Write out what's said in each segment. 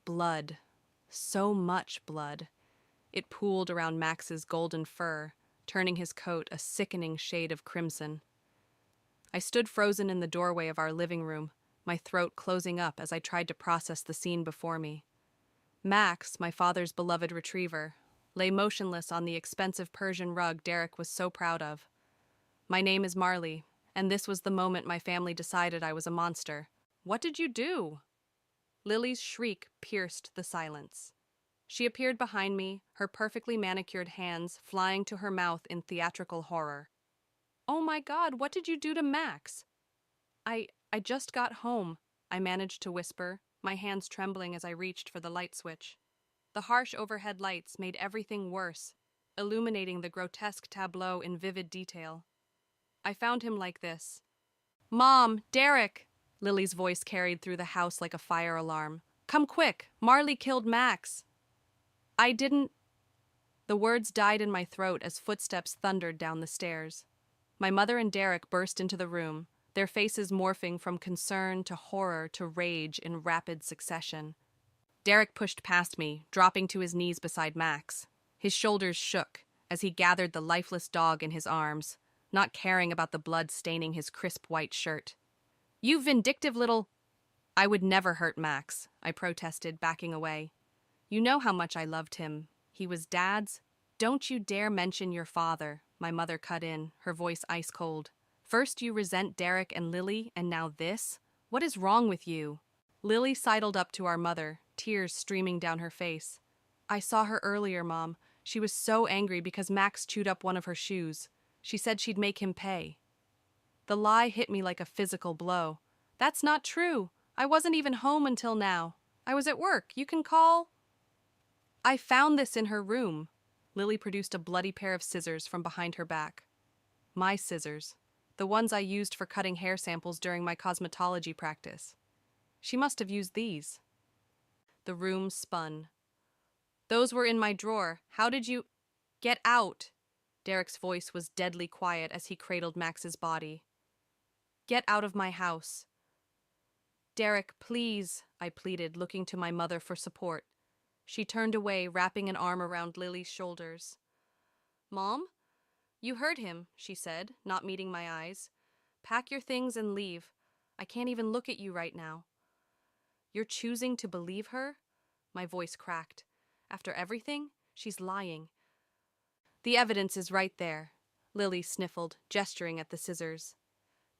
Blood. So much blood. It pooled around Max's golden fur, turning his coat a sickening shade of crimson. I stood frozen in the doorway of our living room, my throat closing up as I tried to process the scene before me. Max, my father's beloved retriever, lay motionless on the expensive Persian rug Derek was so proud of. My name is Marley, and this was the moment my family decided I was a monster. What did you do? Lily's shriek pierced the silence. She appeared behind me, her perfectly manicured hands flying to her mouth in theatrical horror. Oh my God, what did you do to Max? I just got home, I managed to whisper, my hands trembling as I reached for the light switch. The harsh overhead lights made everything worse, illuminating the grotesque tableau in vivid detail. I found him like this. Mom, Derek! Lily's voice carried through the house like a fire alarm. Come quick, Marley killed Max. I didn't... The words died in my throat as footsteps thundered down the stairs. My mother and Derek burst into the room, their faces morphing from concern to horror to rage in rapid succession. Derek pushed past me, dropping to his knees beside Max. His shoulders shook as he gathered the lifeless dog in his arms, not caring about the blood staining his crisp white shirt. You vindictive little... I would never hurt Max, I protested, backing away. You know how much I loved him. He was Dad's. Don't you dare mention your father, my mother cut in, her voice ice cold. First you resent Derek and Lily, and now this? What is wrong with you? Lily sidled up to our mother, tears streaming down her face. I saw her earlier, Mom. She was so angry because Max chewed up one of her shoes. She said she'd make him pay. The lie hit me like a physical blow. That's not true. I wasn't even home until now. I was at work. You can call... I found this in her room. Lily produced a bloody pair of scissors from behind her back. My scissors. The ones I used for cutting hair samples during my cosmetology practice. She must have used these. The room spun. Those were in my drawer. How did you... Get out! Derek's voice was deadly quiet as he cradled Max's body. Get out of my house. Derek, please, I pleaded, looking to my mother for support. She turned away, wrapping an arm around Lily's shoulders. Mom? You heard him, she said, not meeting my eyes. Pack your things and leave. I can't even look at you right now. You're choosing to believe her? My voice cracked. After everything, she's lying. The evidence is right there, Lily sniffled, gesturing at the scissors.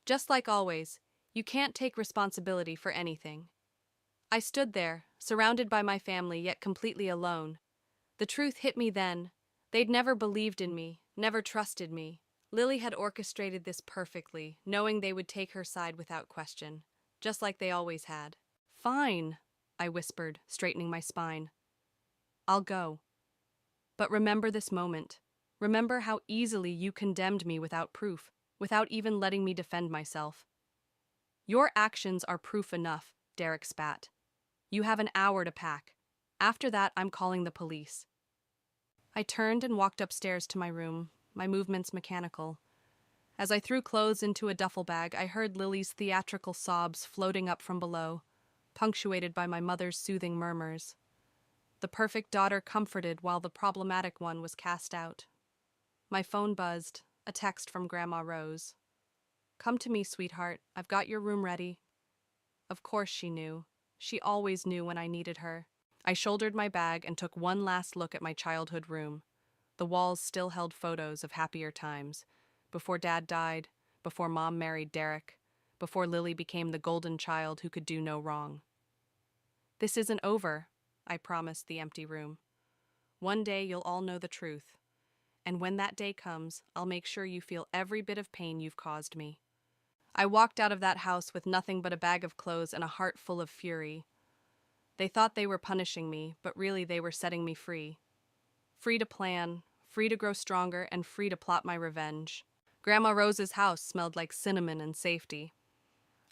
Just like always, you can't take responsibility for anything. I stood there, surrounded by my family, yet completely alone. The truth hit me then. They'd never believed in me, never trusted me. Lily had orchestrated this perfectly, knowing they would take her side without question, just like they always had. Fine, I whispered, straightening my spine. I'll go. But remember this moment. Remember how easily you condemned me without proof, without even letting me defend myself. Your actions are proof enough, Derek spat. You have an hour to pack. After that, I'm calling the police. I turned and walked upstairs to my room, my movements mechanical. As I threw clothes into a duffel bag, I heard Lily's theatrical sobs floating up from below, punctuated by my mother's soothing murmurs. The perfect daughter comforted while the problematic one was cast out. My phone buzzed, a text from Grandma Rose. Come to me, sweetheart. I've got your room ready. Of course she knew. She always knew when I needed her. I shouldered my bag and took one last look at my childhood room. The walls still held photos of happier times. Before Dad died, before Mom married Derek, before Lily became the golden child who could do no wrong. This isn't over, I promised the empty room. One day you'll all know the truth. And when that day comes, I'll make sure you feel every bit of pain you've caused me. I walked out of that house with nothing but a bag of clothes and a heart full of fury. They thought they were punishing me, but really they were setting me free. Free to plan, free to grow stronger, and free to plot my revenge. Grandma Rose's house smelled like cinnamon and safety.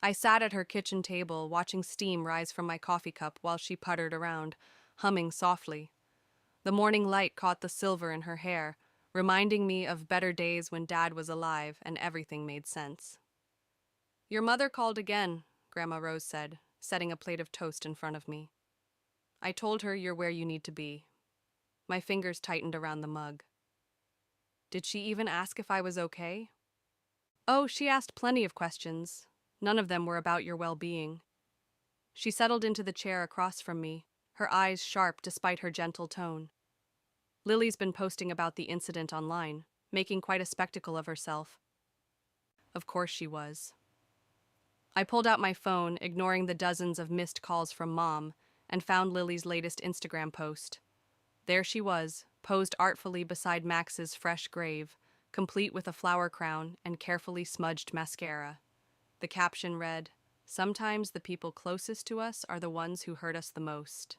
I sat at her kitchen table, watching steam rise from my coffee cup while she puttered around, humming softly. The morning light caught the silver in her hair, reminding me of better days when Dad was alive and everything made sense. Your mother called again, Grandma Rose said, setting a plate of toast in front of me. I told her you're where you need to be. My fingers tightened around the mug. Did she even ask if I was okay? Oh, she asked plenty of questions. None of them were about your well-being. She settled into the chair across from me, her eyes sharp despite her gentle tone. Lily's been posting about the incident online, making quite a spectacle of herself. Of course she was. I pulled out my phone, ignoring the dozens of missed calls from Mom, and found Lily's latest Instagram post. There she was, posed artfully beside Max's fresh grave, complete with a flower crown and carefully smudged mascara. The caption read, "Sometimes the people closest to us are the ones who hurt us the most.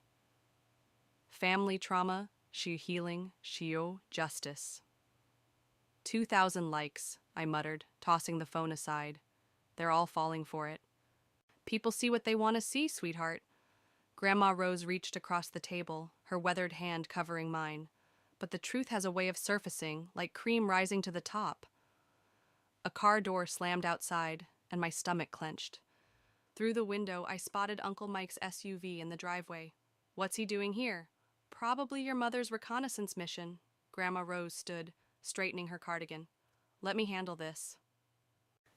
Family trauma, healing, justice." 2,000 likes, I muttered, tossing the phone aside. They're all falling for it. People see what they want to see, sweetheart. Grandma Rose reached across the table, her weathered hand covering mine. But the truth has a way of surfacing, like cream rising to the top. A car door slammed outside, and my stomach clenched. Through the window, I spotted Uncle Mike's SUV in the driveway. What's he doing here? Probably your mother's reconnaissance mission. Grandma Rose stood, straightening her cardigan. Let me handle this.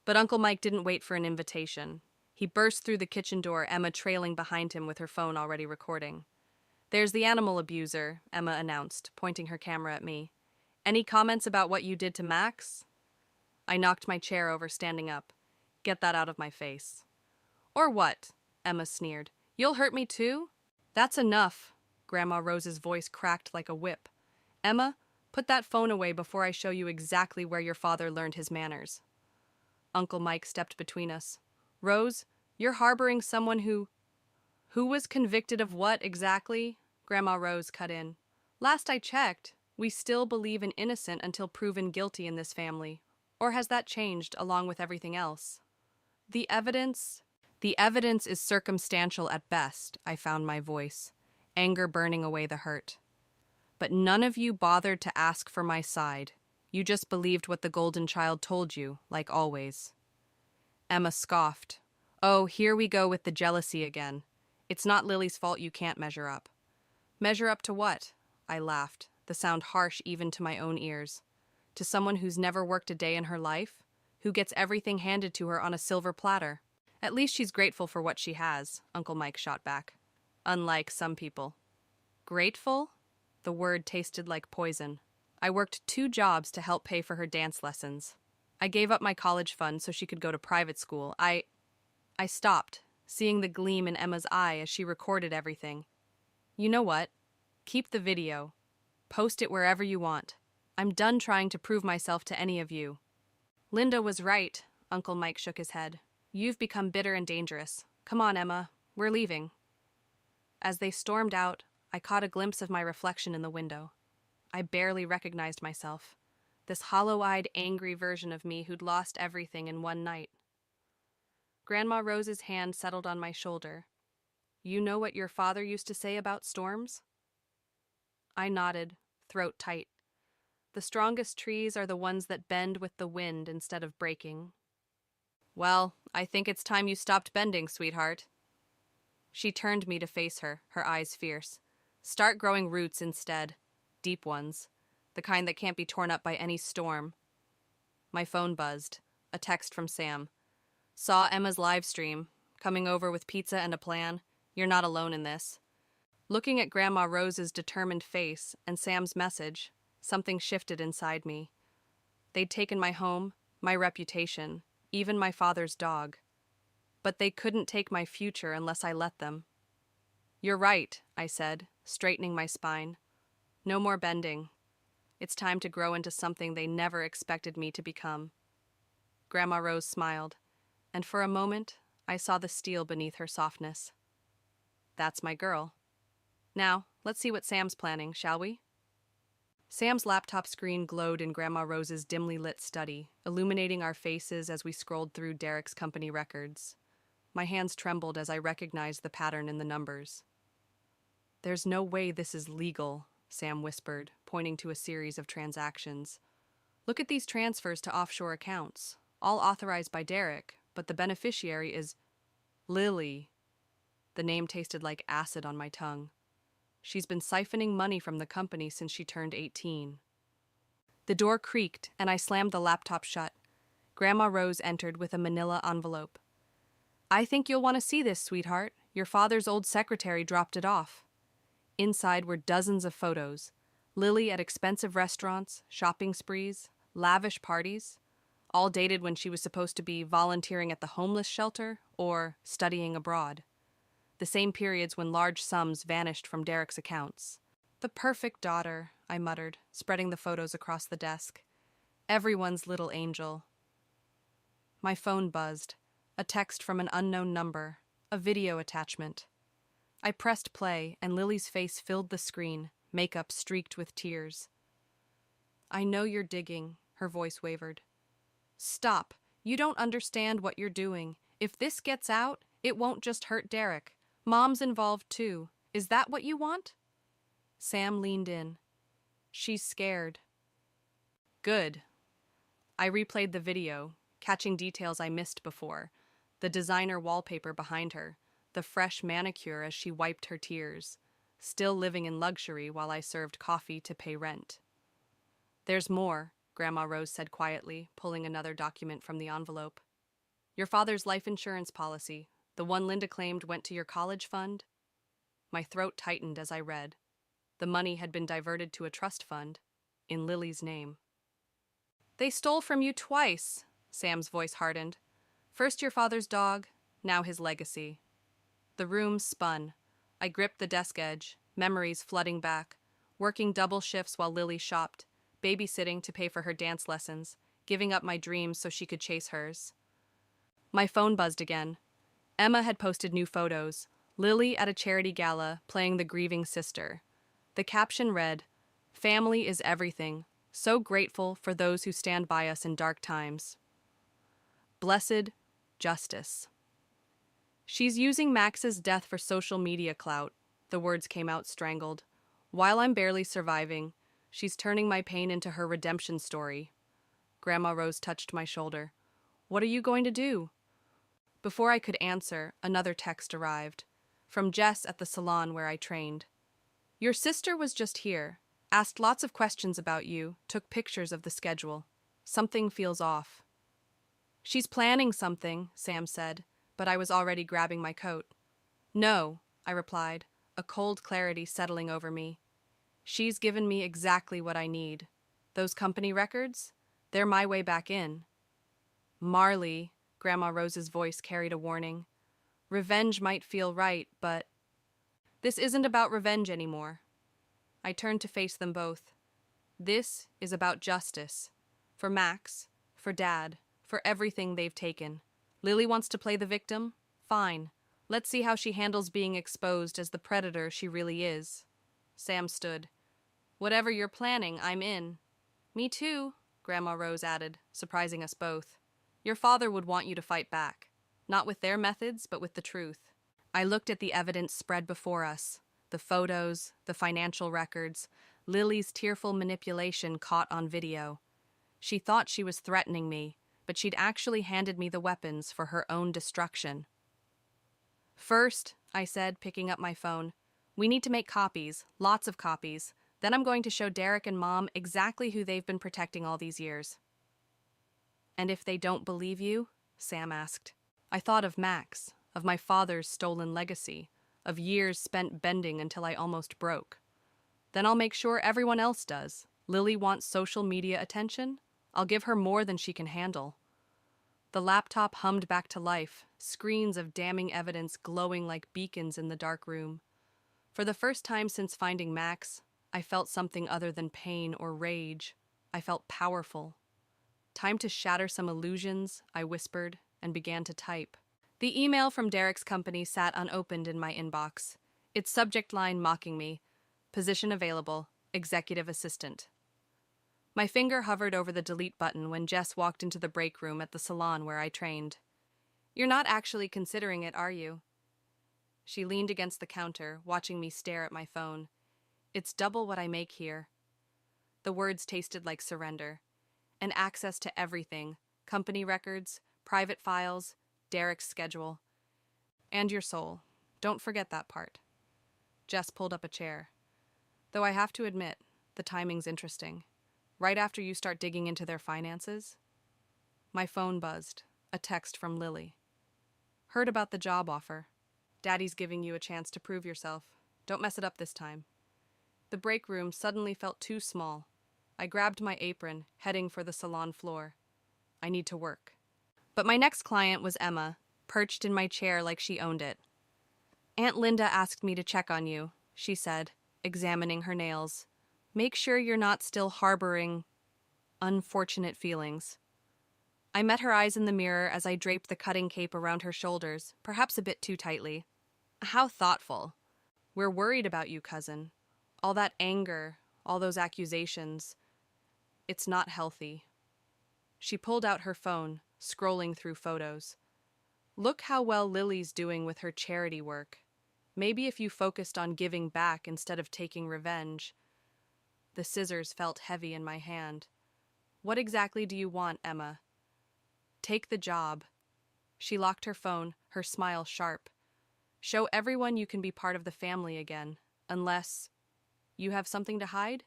But Uncle Mike didn't wait for an invitation. He burst through the kitchen door, Emma trailing behind him with her phone already recording. There's the animal abuser, Emma announced, pointing her camera at me. Any comments about what you did to Max? I knocked my chair over, standing up. Get that out of my face. Or what? Emma sneered. You'll hurt me too? That's enough. Grandma Rose's voice cracked like a whip. Emma, put that phone away before I show you exactly where your father learned his manners. Uncle Mike stepped between us. Rose, you're harboring someone who was convicted of what exactly? Grandma Rose cut in. Last I checked, we still believe in innocent until proven guilty in this family. Or has that changed along with everything else? The evidence is circumstantial at best, I found my voice, anger burning away the hurt. But none of you bothered to ask for my side. You just believed what the golden child told you, like always. Emma scoffed. Oh, here we go with the jealousy again. It's not Lily's fault you can't measure up. Measure up to what? I laughed, the sound harsh even to my own ears. To someone who's never worked a day in her life? Who gets everything handed to her on a silver platter? At least she's grateful for what she has, Uncle Mike shot back. Unlike some people. Grateful? The word tasted like poison. I worked 2 jobs to help pay for her dance lessons. I gave up my college fund so she could go to private school. I stopped, seeing the gleam in Emma's eye as she recorded everything. You know what? Keep the video. Post it wherever you want. I'm done trying to prove myself to any of you. Linda was right, Uncle Mike shook his head. You've become bitter and dangerous. Come on, Emma. We're leaving. As they stormed out, I caught a glimpse of my reflection in the window. I barely recognized myself. This hollow-eyed, angry version of me who'd lost everything in one night. Grandma Rose's hand settled on my shoulder. You know what your father used to say about storms? I nodded, throat tight. The strongest trees are the ones that bend with the wind instead of breaking. Well, I think it's time you stopped bending, sweetheart. She turned me to face her, her eyes fierce. Start growing roots instead. Deep ones. The kind that can't be torn up by any storm. My phone buzzed. A text from Sam. Saw Emma's live stream. Coming over with pizza and a plan. You're not alone in this. Looking at Grandma Rose's determined face and Sam's message, something shifted inside me. They'd taken my home, my reputation, even my father's dog. But they couldn't take my future unless I let them. You're right, I said, straightening my spine. No more bending. It's time to grow into something they never expected me to become. Grandma Rose smiled, and for a moment, I saw the steel beneath her softness. That's my girl. Now, let's see what Sam's planning, shall we? Sam's laptop screen glowed in Grandma Rose's dimly lit study, illuminating our faces as we scrolled through Derek's company records. My hands trembled as I recognized the pattern in the numbers. There's no way this is legal, Sam whispered, pointing to a series of transactions. Look at these transfers to offshore accounts, all authorized by Derek, but the beneficiary is Lily. The name tasted like acid on my tongue. She's been siphoning money from the company since she turned 18. The door creaked, and I slammed the laptop shut. Grandma Rose entered with a manila envelope. "I think you'll want to see this, sweetheart. Your father's old secretary dropped it off." Inside were dozens of photos. Lily at expensive restaurants, shopping sprees, lavish parties, all dated when she was supposed to be volunteering at the homeless shelter or studying abroad. The same periods when large sums vanished from Derek's accounts. "The perfect daughter," I muttered, spreading the photos across the desk. "Everyone's little angel." My phone buzzed. A text from an unknown number. A video attachment. I pressed play, and Lily's face filled the screen, makeup streaked with tears. "I know you're digging," her voice wavered. "Stop. You don't understand what you're doing. If this gets out, it won't just hurt Derek. Mom's involved too. Is that what you want?" Sam leaned in. "She's scared." "Good." I replayed the video, catching details I missed before. The designer wallpaper behind her, the fresh manicure as she wiped her tears, still living in luxury while I served coffee to pay rent. "There's more," Grandma Rose said quietly, pulling another document from the envelope. "Your father's life insurance policy, the one Linda claimed went to your college fund." My throat tightened as I read. The money had been diverted to a trust fund, in Lily's name. "They stole from you twice," Sam's voice hardened. "First your father's dog, now his legacy." The room spun. I gripped the desk edge, memories flooding back, working double shifts while Lily shopped, babysitting to pay for her dance lessons, giving up my dreams so she could chase hers. My phone buzzed again. Emma had posted new photos, Lily at a charity gala playing the grieving sister. The caption read, "Family is everything. So grateful for those who stand by us in dark times. Blessed Justice." "She's using Max's death for social media clout," the words came out strangled. "While I'm barely surviving, she's turning my pain into her redemption story." Grandma Rose touched my shoulder. "What are you going to do?" Before I could answer, another text arrived. From Jess at the salon where I trained. "Your sister was just here. Asked lots of questions about you, took pictures of the schedule. Something feels off." "She's planning something," Sam said, but I was already grabbing my coat. "No," I replied, a cold clarity settling over me. "She's given me exactly what I need. Those company records? They're my way back in." "Marley," Grandma Rose's voice carried a warning. "Revenge might feel right, but..." "This isn't about revenge anymore." I turned to face them both. "This is about justice. For Max, for Dad, for everything they've taken. Lily wants to play the victim? Fine. Let's see how she handles being exposed as the predator she really is." Sam stood. "Whatever you're planning, I'm in." "Me too," Grandma Rose added, surprising us both. "Your father would want you to fight back. Not with their methods, but with the truth." I looked at the evidence spread before us. The photos, the financial records, Lily's tearful manipulation caught on video. She thought she was threatening me, but she'd actually handed me the weapons for her own destruction. "First," I said, picking up my phone, "we need to make copies, lots of copies. Then I'm going to show Derek and Mom exactly who they've been protecting all these years." "And if they don't believe you?" Sam asked. I thought of Max, of my father's stolen legacy, of years spent bending until I almost broke. "Then I'll make sure everyone else does. Lily wants social media attention? I'll give her more than she can handle." The laptop hummed back to life, screens of damning evidence glowing like beacons in the dark room. For the first time since finding Max, I felt something other than pain or rage. I felt powerful. "Time to shatter some illusions," I whispered, and began to type. The email from Derek's company sat unopened in my inbox, its subject line mocking me, "Position available, executive assistant." My finger hovered over the delete button when Jess walked into the break room at the salon where I trained. "You're not actually considering it, are you?" She leaned against the counter, watching me stare at my phone. "It's double what I make here." The words tasted like surrender. And access to everything, company records, private files, Derek's schedule. "And your soul. Don't forget that part." Jess pulled up a chair. Though I have to admit, the timing's interesting. Right after you start digging into their finances, my phone buzzed. A text from Lily. Heard about the job offer. Daddy's giving you a chance to prove yourself. Don't mess it up this time. The break room suddenly felt too small. I grabbed my apron, heading for the salon floor. I need to work. But my next client was Emma, perched in my chair like she owned it. Aunt Linda asked me to check on you, she said, examining her nails. Make sure you're not still harboring unfortunate feelings. I met her eyes in the mirror as I draped the cutting cape around her shoulders, perhaps a bit too tightly. How thoughtful. We're worried about you, cousin. All that anger, all those accusations. It's not healthy. She pulled out her phone, scrolling through photos. Look how well Lily's doing with her charity work. Maybe if you focused on giving back instead of taking revenge. The scissors felt heavy in my hand. What exactly do you want, Emma? Take the job. She locked her phone, her smile sharp. Show everyone you can be part of the family again, unless you have something to hide?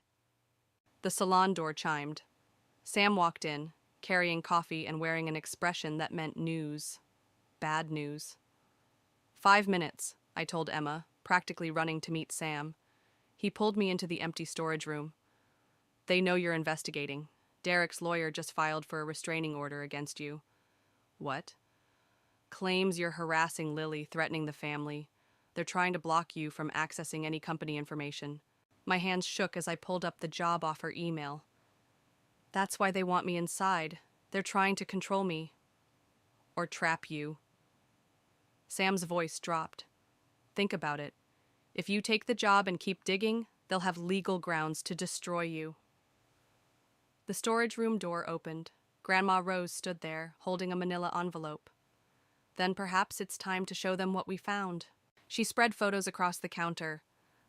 The salon door chimed. Sam walked in, carrying coffee and wearing an expression that meant news. Bad news. 5 minutes, I told Emma, practically running to meet Sam. He pulled me into the empty storage room. They know you're investigating. Derek's lawyer just filed for a restraining order against you. What? Claims you're harassing Lily, threatening the family. They're trying to block you from accessing any company information. My hands shook as I pulled up the job offer email. That's why they want me inside. They're trying to control me. Or trap you. Sam's voice dropped. Think about it. If you take the job and keep digging, they'll have legal grounds to destroy you. The storage room door opened. Grandma Rose stood there, holding a manila envelope. Then perhaps it's time to show them what we found. She spread photos across the counter.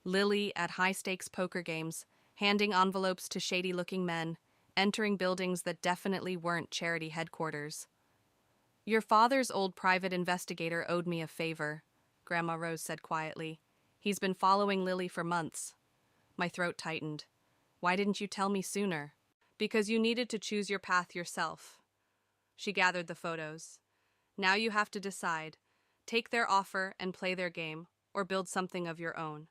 Lily at high-stakes poker games, handing envelopes to shady-looking men, entering buildings that definitely weren't charity headquarters. Your father's old private investigator owed me a favor, Grandma Rose said quietly. He's been following Lily for months. My throat tightened. Why didn't you tell me sooner? Because you needed to choose your path yourself. She gathered the photos. Now you have to decide. Take their offer and play their game, or build something of your own.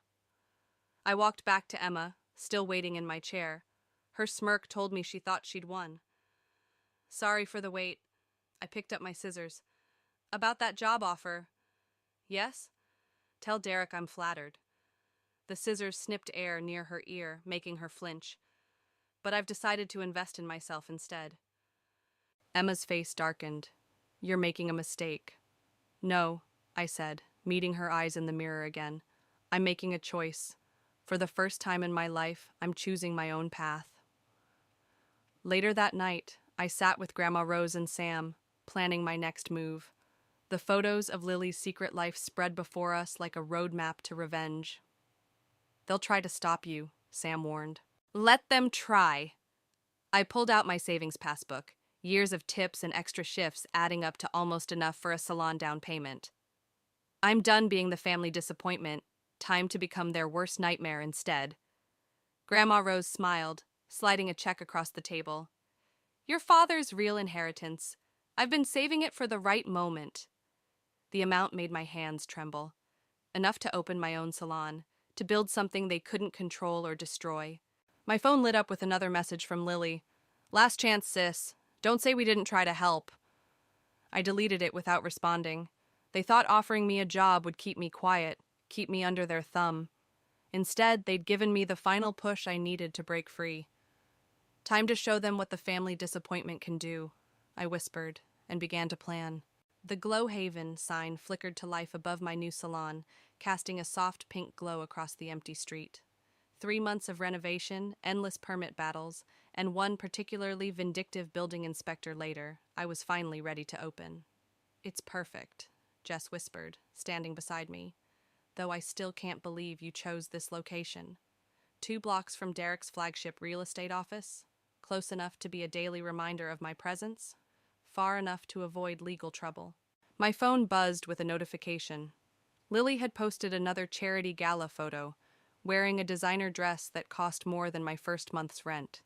I walked back to Emma, still waiting in my chair. Her smirk told me she thought she'd won. Sorry for the wait. I picked up my scissors. About that job offer. Yes? Tell Derek I'm flattered. The scissors snipped air near her ear, making her flinch. But I've decided to invest in myself instead. Emma's face darkened. You're making a mistake. No, I said, meeting her eyes in the mirror again. I'm making a choice. For the first time in my life, I'm choosing my own path. Later that night, I sat with Grandma Rose and Sam, planning my next move. The photos of Lily's secret life spread before us like a roadmap to revenge. They'll try to stop you, Sam warned. Let them try. I pulled out my savings passbook, years of tips and extra shifts adding up to almost enough for a salon down payment. I'm done being the family disappointment. Time to become their worst nightmare instead. Grandma Rose smiled, sliding a check across the table. Your father's real inheritance. I've been saving it for the right moment. The amount made my hands tremble. Enough to open my own salon, to build something they couldn't control or destroy. My phone lit up with another message from Lily. Last chance, sis. Don't say we didn't try to help. I deleted it without responding. They thought offering me a job would keep me quiet, keep me under their thumb. Instead, they'd given me the final push I needed to break free. Time to show them what the family disappointment can do, I whispered, and began to plan. The Glow Haven sign flickered to life above my new salon, casting a soft pink glow across the empty street. 3 months of renovation, endless permit battles, and one particularly vindictive building inspector later, I was finally ready to open. It's perfect, Jess whispered, standing beside me. Though I still can't believe you chose this location. 2 blocks from Derek's flagship real estate office, close enough to be a daily reminder of my presence, far enough to avoid legal trouble. My phone buzzed with a notification. Lily had posted another charity gala photo, wearing a designer dress that cost more than my first month's rent.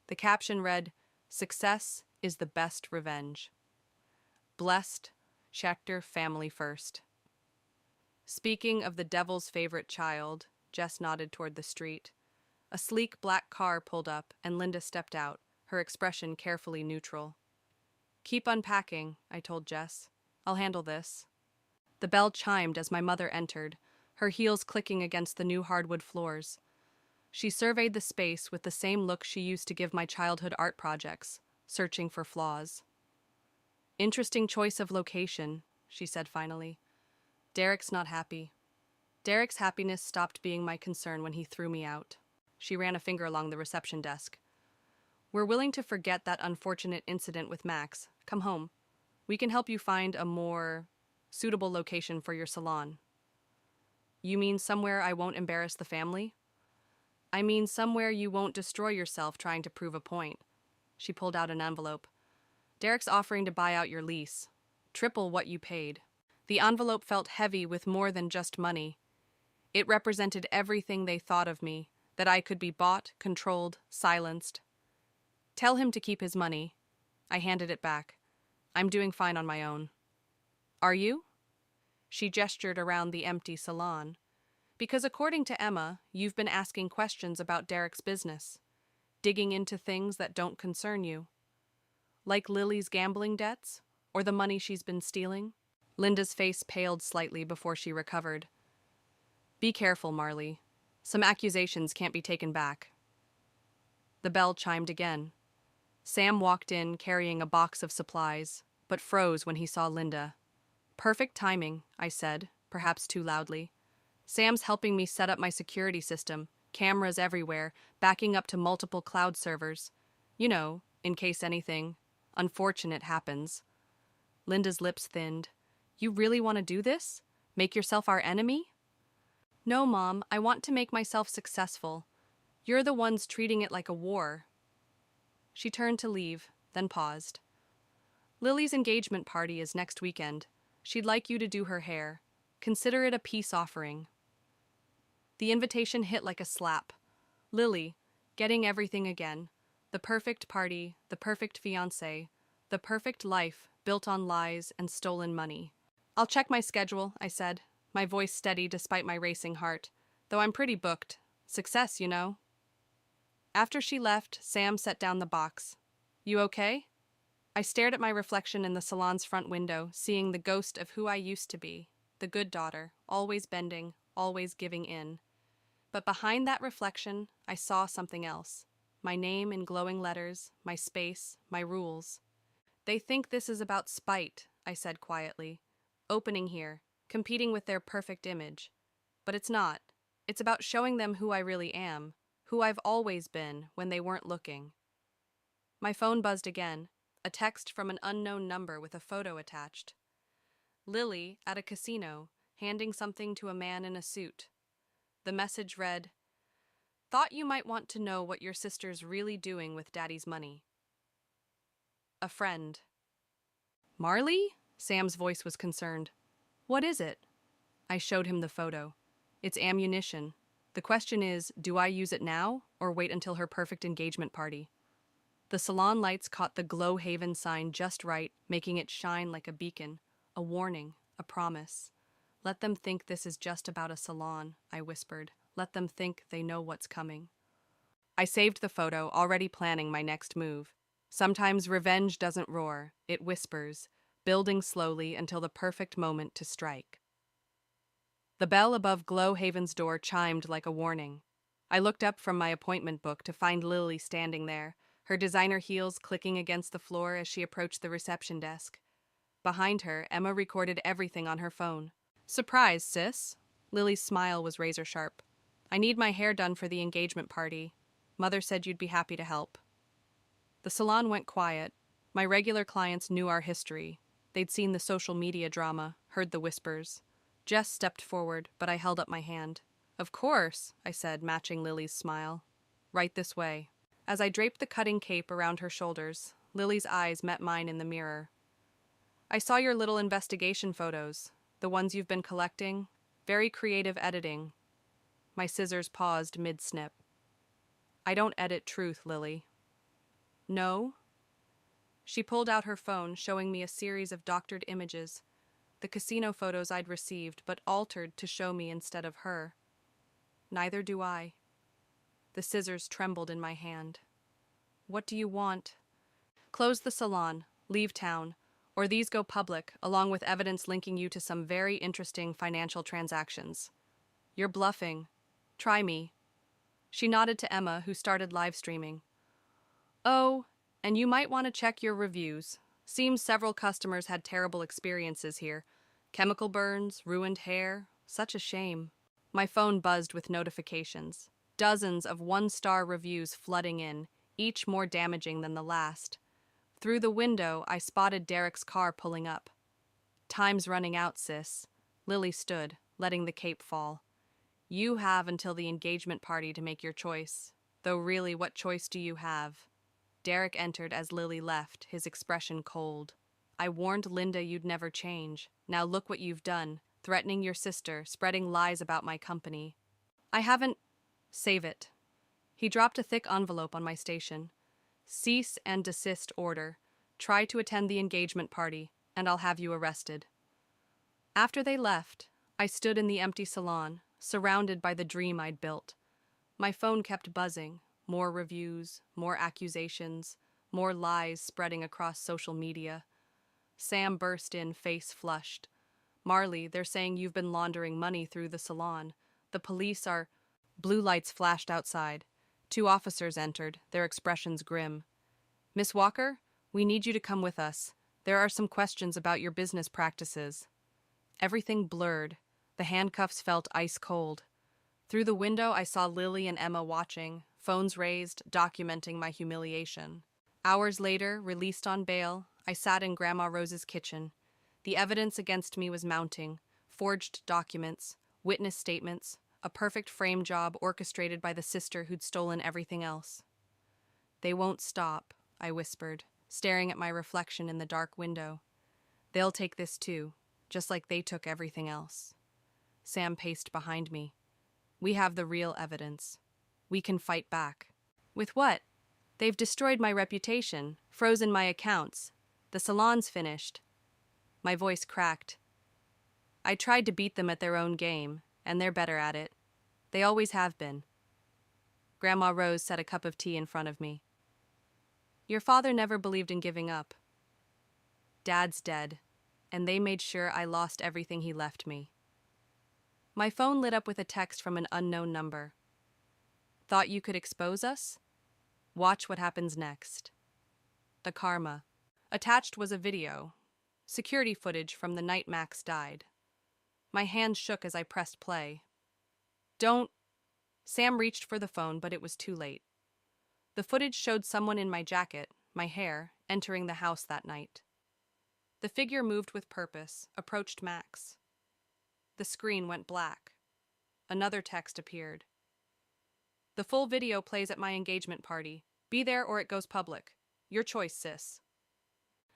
The caption read, "Success is the best revenge. Blessed, Schechter family first." Speaking of the devil's favorite child, Jess nodded toward the street. A sleek black car pulled up, and Linda stepped out, her expression carefully neutral. "Keep unpacking," I told Jess. "I'll handle this." The bell chimed as my mother entered, her heels clicking against the new hardwood floors. She surveyed the space with the same look she used to give my childhood art projects, searching for flaws. "Interesting choice of location," she said finally. "Derek's not happy." Derek's happiness stopped being my concern when he threw me out. She ran a finger along the reception desk. "We're willing to forget that unfortunate incident with Max. Come home. We can help you find a more suitable location for your salon." "You mean somewhere I won't embarrass the family?" "I mean somewhere you won't destroy yourself trying to prove a point." She pulled out an envelope. "Derek's offering to buy out your lease. Triple what you paid." The envelope felt heavy with more than just money. It represented everything they thought of me, that I could be bought, controlled, silenced. "Tell him to keep his money." I handed it back. "I'm doing fine on my own." "Are you?" She gestured around the empty salon. "Because according to Emma, you've been asking questions about Derek's business, digging into things that don't concern you. Like Lily's gambling debts, or the money she's been stealing?" Linda's face paled slightly before she recovered. "Be careful, Marley. Some accusations can't be taken back." The bell chimed again. Sam walked in carrying a box of supplies, but froze when he saw Linda. "Perfect timing," I said, perhaps too loudly. "Sam's helping me set up my security system, cameras everywhere, backing up to multiple cloud servers. You know, in case anything unfortunate happens." Linda's lips thinned. "You really want to do this? Make yourself our enemy?" "No, Mom, I want to make myself successful. You're the ones treating it like a war." She turned to leave, then paused. "Lily's engagement party is next weekend. She'd like you to do her hair. Consider it a peace offering." The invitation hit like a slap. Lily, getting everything again. The perfect party, the perfect fiancé, the perfect life built on lies and stolen money. "I'll check my schedule," I said, my voice steady despite my racing heart. "Though I'm pretty booked. Success, you know." After she left, Sam set down the box. "You okay?" I stared at my reflection in the salon's front window, seeing the ghost of who I used to be, the good daughter, always bending, always giving in. But behind that reflection, I saw something else. My name in glowing letters, my space, my rules. "They think this is about spite," I said quietly. "Opening here, competing with their perfect image. But it's not. It's about showing them who I really am, who I've always been when they weren't looking." My phone buzzed again, a text from an unknown number with a photo attached. Lily, at a casino, handing something to a man in a suit. The message read, "Thought you might want to know what your sister's really doing with Daddy's money. A friend." "Marley?" Sam's voice was concerned. "What is it?" I showed him the photo. "It's ammunition. The question is, do I use it now, or wait until her perfect engagement party?" The salon lights caught the Glow Haven sign just right, making it shine like a beacon, a warning, a promise. "Let them think this is just about a salon," I whispered. "Let them think they know what's coming." I saved the photo, already planning my next move. Sometimes revenge doesn't roar, it whispers, building slowly until the perfect moment to strike. The bell above Glow Haven's door chimed like a warning. I looked up from my appointment book to find Lily standing there, her designer heels clicking against the floor as she approached the reception desk. Behind her, Emma recorded everything on her phone. "Surprise, sis." Lily's smile was razor sharp. "I need my hair done for the engagement party. Mother said you'd be happy to help." The salon went quiet. My regular clients knew our history. They'd seen the social media drama, heard the whispers. Jess stepped forward, but I held up my hand. "Of course," I said, matching Lily's smile. "Right this way." As I draped the cutting cape around her shoulders, Lily's eyes met mine in the mirror. "I saw your little investigation photos, the ones you've been collecting. Very creative editing." My scissors paused mid-snip. I don't edit truth, Lily. No? She pulled out her phone, showing me a series of doctored images, the casino photos I'd received, but altered to show me instead of her. Neither do I. The scissors trembled in my hand. What do you want? Close the salon, leave town, or these go public, along with evidence linking you to some very interesting financial transactions. You're bluffing. Try me. She nodded to Emma, who started live streaming. Oh, and you might want to check your reviews. Seems several customers had terrible experiences here. Chemical burns, ruined hair. Such a shame. My phone buzzed with notifications. Dozens of one-star reviews flooding in, each more damaging than the last. Through the window, I spotted Derek's car pulling up. Time's running out, sis. Lily stood, letting the cape fall. You have until the engagement party to make your choice. Though really, what choice do you have? Derek entered as Lily left, his expression cold. I warned Linda you'd never change. Now look what you've done, threatening your sister, spreading lies about my company. I haven't... Save it. He dropped a thick envelope on my station. Cease and desist order. Try to attend the engagement party, and I'll have you arrested. After they left, I stood in the empty salon, surrounded by the dream I'd built. My phone kept buzzing. More reviews, more accusations, more lies spreading across social media. Sam burst in, face flushed. Marley, they're saying you've been laundering money through the salon. The police are... Blue lights flashed outside. 2 officers entered, their expressions grim. Miss Walker, we need you to come with us. There are some questions about your business practices. Everything blurred. The handcuffs felt ice cold. Through the window, I saw Lily and Emma watching, phones raised, documenting my humiliation. Hours later, released on bail, I sat in Grandma Rose's kitchen. The evidence against me was mounting. Forged documents, witness statements, a perfect frame job orchestrated by the sister who'd stolen everything else. They won't stop, I whispered, staring at my reflection in the dark window. They'll take this too, just like they took everything else. Sam paced behind me. We have the real evidence. We can fight back. With what? They've destroyed my reputation, frozen my accounts. The salon's finished. My voice cracked. I tried to beat them at their own game, and they're better at it. They always have been. Grandma Rose set a cup of tea in front of me. Your father never believed in giving up. Dad's dead, and they made sure I lost everything he left me. My phone lit up with a text from an unknown number. Thought you could expose us? Watch what happens next. The karma. Attached was a video. Security footage from the night Max died. My hand shook as I pressed play. Don't... Sam reached for the phone, but it was too late. The footage showed someone in my jacket, my hair, entering the house that night. The figure moved with purpose, approached Max. The screen went black. Another text appeared. The full video plays at my engagement party. Be there or it goes public. Your choice, sis.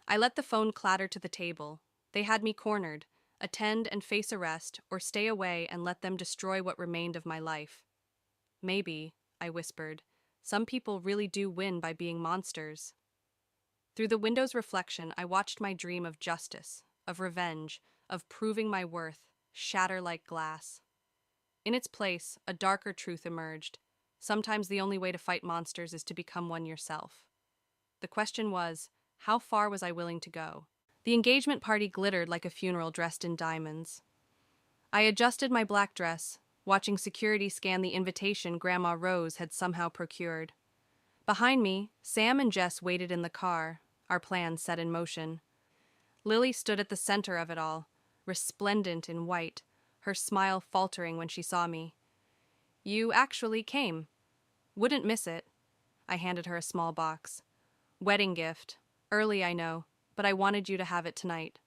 I let the phone clatter to the table. They had me cornered. Attend and face arrest, or stay away and let them destroy what remained of my life. Maybe, I whispered, some people really do win by being monsters. Through the window's reflection, I watched my dream of justice, of revenge, of proving my worth, shatter like glass. In its place, a darker truth emerged. Sometimes the only way to fight monsters is to become one yourself. The question was, how far was I willing to go? The engagement party glittered like a funeral dressed in diamonds. I adjusted my black dress, watching security scan the invitation Grandma Rose had somehow procured. Behind me, Sam and Jess waited in the car, our plan set in motion. Lily stood at the center of it all, resplendent in white, her smile faltering when she saw me. You actually came. Wouldn't miss it. I handed her a small box. Wedding gift. Early, I know, but I wanted you to have it tonight.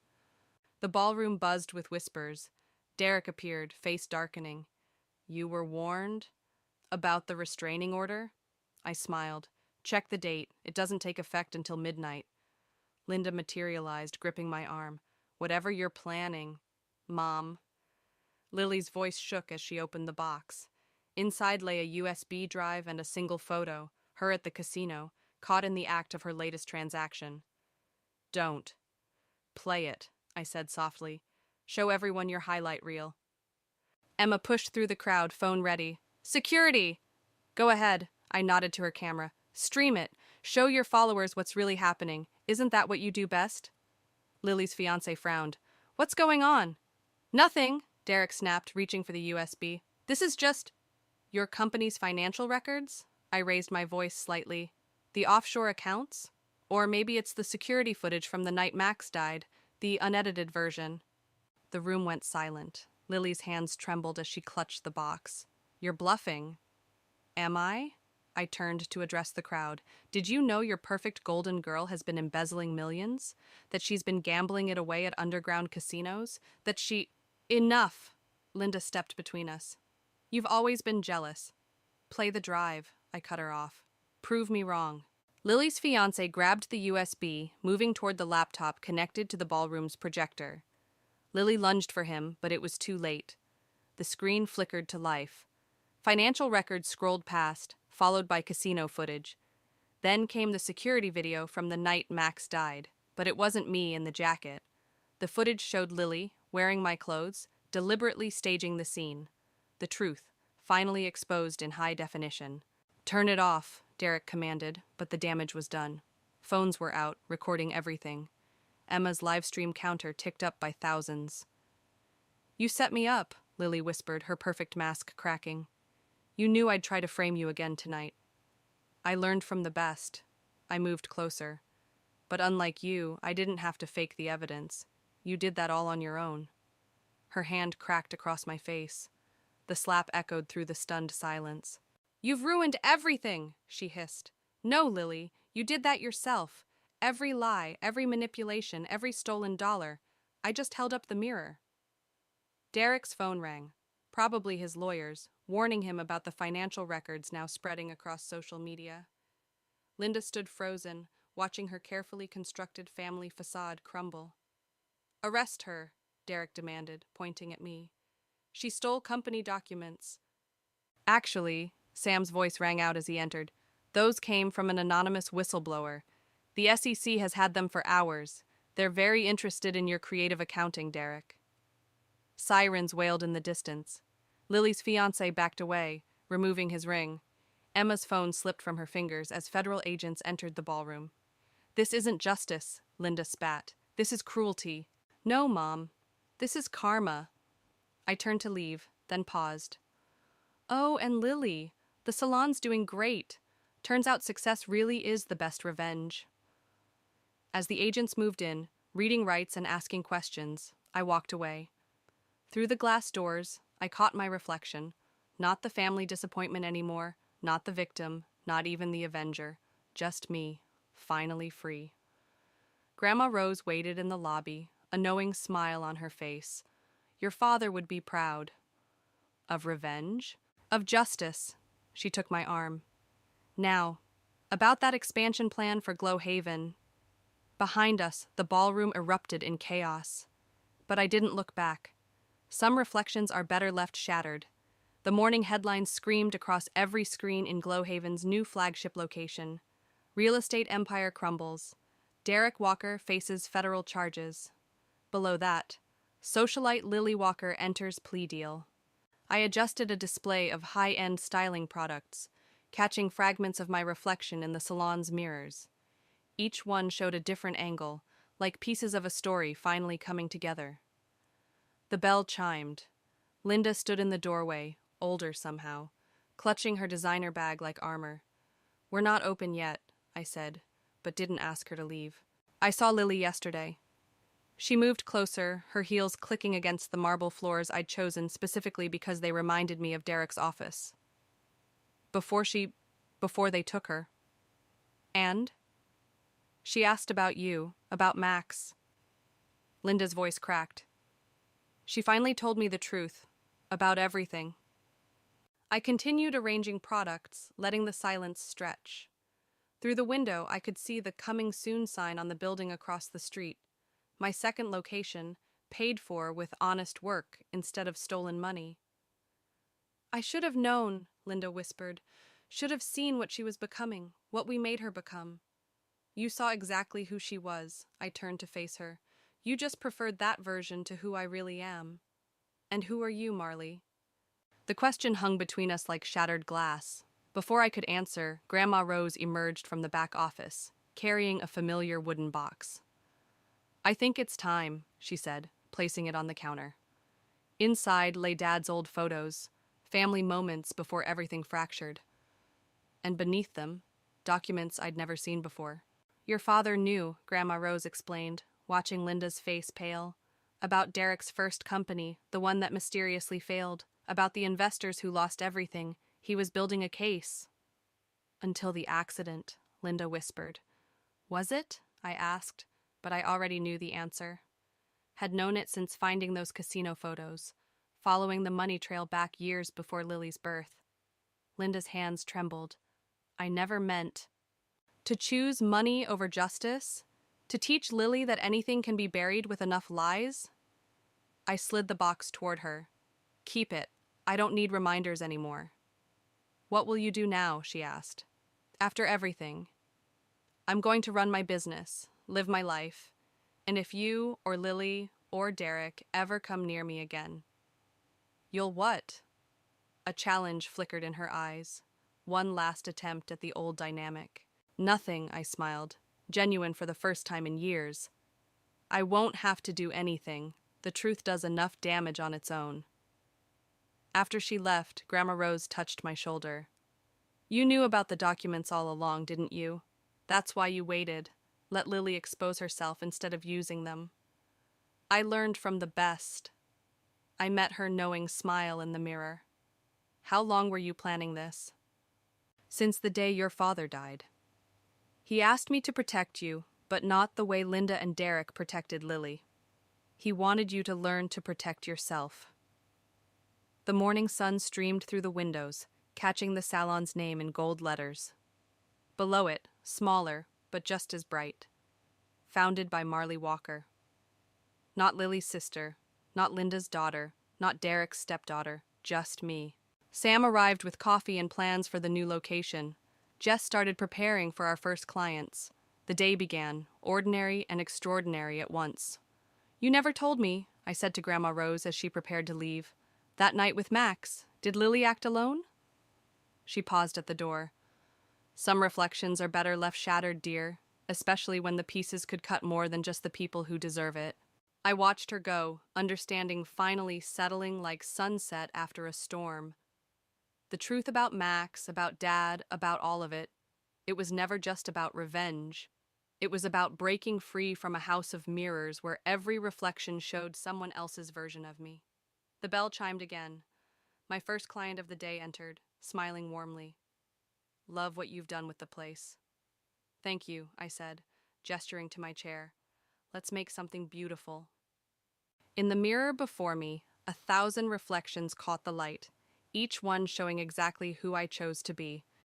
The ballroom buzzed with whispers. Derek appeared, face darkening. You were warned? About the restraining order? I smiled. Check the date. It doesn't take effect until midnight. Linda materialized, gripping my arm. Whatever you're planning, Mom. Lily's voice shook as she opened the box. Inside lay a USB drive and a single photo, her at the casino, caught in the act of her latest transaction. Don't. Play it, I said softly. Show everyone your highlight reel. Emma pushed through the crowd, phone ready. Security! Go ahead, I nodded to her camera. Stream it. Show your followers what's really happening. Isn't that what you do best? Lily's fiancé frowned. What's going on? Nothing, Derek snapped, reaching for the USB. This is just your company's financial records? I raised my voice slightly. The offshore accounts? Or maybe it's the security footage from the night Max died, the unedited version. The room went silent. Lily's hands trembled as she clutched the box. You're bluffing. Am I? I turned to address the crowd. Did you know your perfect golden girl has been embezzling millions? That she's been gambling it away at underground casinos? That she... Enough! Linda stepped between us. You've always been jealous. Play the drive, I cut her off. Prove me wrong. Lily's fiancé grabbed the USB, moving toward the laptop connected to the ballroom's projector. Lily lunged for him, but it was too late. The screen flickered to life. Financial records scrolled past, followed by casino footage. Then came the security video from the night Max died, but it wasn't me in the jacket. The footage showed Lily, wearing my clothes, deliberately staging the scene. The truth, finally exposed in high definition. Turn it off, Derek commanded, but the damage was done. Phones were out, recording everything. Emma's livestream counter ticked up by thousands. You set me up, Lily whispered, her perfect mask cracking. You knew I'd try to frame you again tonight. I learned from the best. I moved closer. But unlike you, I didn't have to fake the evidence. You did that all on your own. Her hand cracked across my face. The slap echoed through the stunned silence. You've ruined everything, she hissed. No, Lily, you did that yourself. Every lie, every manipulation, every stolen dollar. I just held up the mirror. Derek's phone rang. Probably his lawyers, warning him about the financial records now spreading across social media. Linda stood frozen, watching her carefully constructed family facade crumble. Arrest her, Derek demanded, pointing at me. She stole company documents. Actually, Sam's voice rang out as he entered. Those came from an anonymous whistleblower. The SEC has had them for hours. They're very interested in your creative accounting, Derek. Sirens wailed in the distance. Lily's fiancé backed away, removing his ring. Emma's phone slipped from her fingers as federal agents entered the ballroom. This isn't justice, Linda spat. This is cruelty. No, Mom. This is karma. I turned to leave, then paused. Oh, and Lily, the salon's doing great. Turns out success really is the best revenge. As the agents moved in, reading rights and asking questions, I walked away. Through the glass doors, I caught my reflection. Not the family disappointment anymore, not the victim, not even the avenger. Just me, finally free. Grandma Rose waited in the lobby, a knowing smile on her face. Your father would be proud. Of revenge? Of justice. She took my arm. Now, about that expansion plan for Glowhaven. Behind us, the ballroom erupted in chaos. But I didn't look back. Some reflections are better left shattered. The morning headlines screamed across every screen in Glowhaven's new flagship location. Real estate empire crumbles. Derek Walker faces federal charges. Below that, socialite Lily Walker enters plea deal. I adjusted a display of high-end styling products, catching fragments of my reflection in the salon's mirrors. Each one showed a different angle, like pieces of a story finally coming together. The bell chimed. Linda stood in the doorway, older somehow, clutching her designer bag like armor. We're not open yet, I said, but didn't ask her to leave. I saw Lily yesterday. She moved closer, her heels clicking against the marble floors I'd chosen specifically because they reminded me of Derek's office. Before they took her. And? She asked about you, about Max. Linda's voice cracked. She finally told me the truth, about everything. I continued arranging products, letting the silence stretch. Through the window, I could see the coming soon sign on the building across the street. My second location, paid for with honest work instead of stolen money. I should have known, Linda whispered. Should have seen what she was becoming, what we made her become. You saw exactly who she was, I turned to face her. You just preferred that version to who I really am. And who are you, Marley? The question hung between us like shattered glass. Before I could answer, Grandma Rose emerged from the back office, carrying a familiar wooden box. I think it's time, she said, placing it on the counter. Inside lay Dad's old photos, family moments before everything fractured. And beneath them, documents I'd never seen before. Your father knew, Grandma Rose explained, watching Linda's face pale. About Derek's first company, the one that mysteriously failed. About the investors who lost everything. He was building a case. Until the accident, Linda whispered. Was it? I asked, but I already knew the answer. Had known it since finding those casino photos, following the money trail back years before Lily's birth. Linda's hands trembled. I never meant. To choose money over justice? To teach Lily that anything can be buried with enough lies? I slid the box toward her. Keep it. I don't need reminders anymore. What will you do now? She asked. After everything. I'm going to run my business, live my life, and if you or Lily or Derek ever come near me again. You'll what? A challenge flickered in her eyes. One last attempt at the old dynamic. Nothing, I smiled, genuine for the first time in years. I won't have to do anything. The truth does enough damage on its own. After she left, Grandma Rose touched my shoulder. You knew about the documents all along, didn't you? That's why you waited. Let Lily expose herself instead of using them. I learned from the best. I met her knowing smile in the mirror. How long were you planning this? Since the day your father died. He asked me to protect you, but not the way Linda and Derek protected Lily. He wanted you to learn to protect yourself. The morning sun streamed through the windows, catching the salon's name in gold letters. Below it, smaller, but just as bright. Founded by Marley Walker. Not Lily's sister, not Linda's daughter, not Derek's stepdaughter, just me. Sam arrived with coffee and plans for the new location. Jess started preparing for our first clients. The day began, ordinary and extraordinary at once. You never told me, I said to Grandma Rose as she prepared to leave. That night with Max, did Lily act alone? She paused at the door. Some reflections are better left shattered, dear, especially when the pieces could cut more than just the people who deserve it. I watched her go, understanding finally settling like sunset after a storm. The truth about Max, about Dad, about all of it. It was never just about revenge. It was about breaking free from a house of mirrors where every reflection showed someone else's version of me. The bell chimed again. My first client of the day entered, smiling warmly. Love what you've done with the place. Thank you, I said, gesturing to my chair. Let's make something beautiful. In the mirror before me, 1,000 reflections caught the light, each one showing exactly who I chose to be,